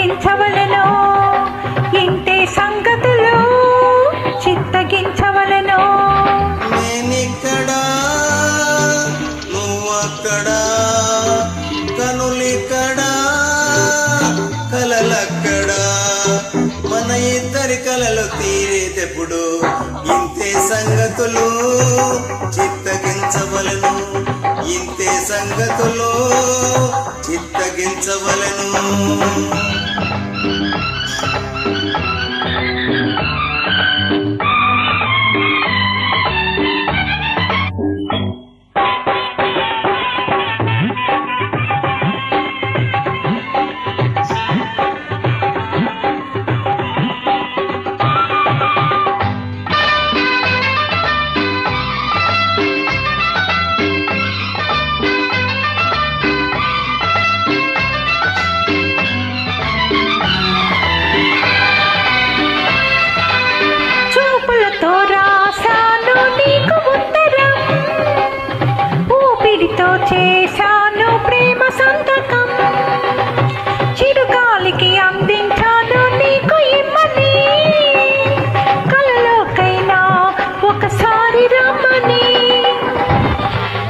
చిత్తగించవలెను ఇంతే సంగతులు చిత్తగించవలెను. నేనిక్కడా నువ్వక్కడా కనులిక్కడా కలలక్కడా మన ఇద్దరి కలలు తీరేటప్పుడు ఇంతే సంగతులు చిత్తగించవలెను ఇంతే సంగతులు చిత్తగించవలెను. చేశాను ప్రేమ సంతకం చిరుగాలికి అందించాను నీకు ఇమ్మని కలలోకైనా ఒకసారి రమ్మని.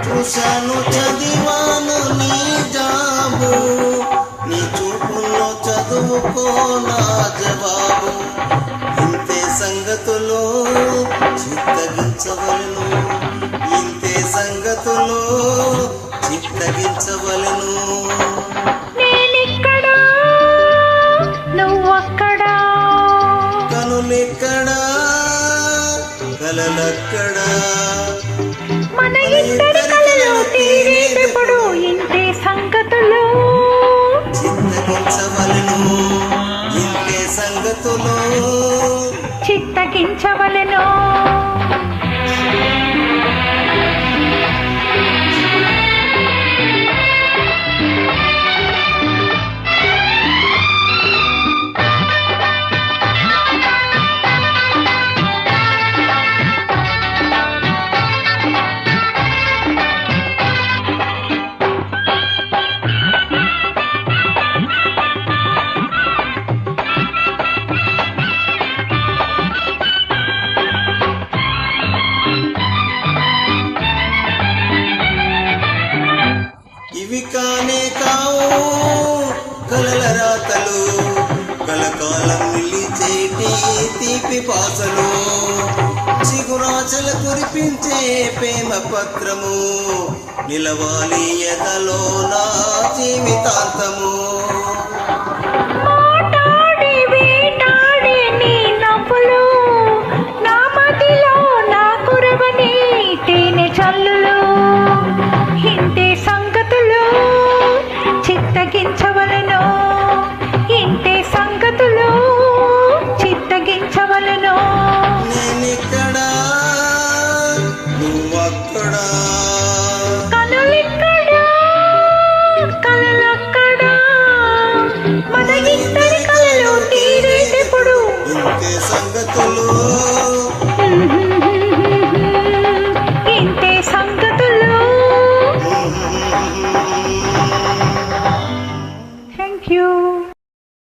చూశాను చదివాను నీ జాబు నీ చూపుల్లో చదువుకో నా జవాబు ఇంతే సంగతులు చిత్తగించవలెను ఇంతే సంగతులు చిత్తగించవలెను. నేనిక్కడా నువ్వక్కడా కనులెక్కడా కలలక్కడా మన ఇద్దరి కలలు తీరేటప్పుడు ఇంతే సంగతులు చిత్తగించవలెను ఇంతే సంగతులు చిత్తగించవలెను. ఇవి కానే కావు కలల రాతలు కలకాలం నిలిచేటి తీపి పాసలు చిగురాచల కురిపించే ప్రేమ పత్రము నిలవాలి ఎదలో నా జీవితాంతము. చిత్తగించవలెను ఇంతే సంగతులు చిత్తగించవలెను. నేనిక్కడా నువ్వక్కడా కనులిక్కడా కలలక్కడా మన ఇద్దరి కలలు తీరేటప్పుడు ఇంతే సంగతులు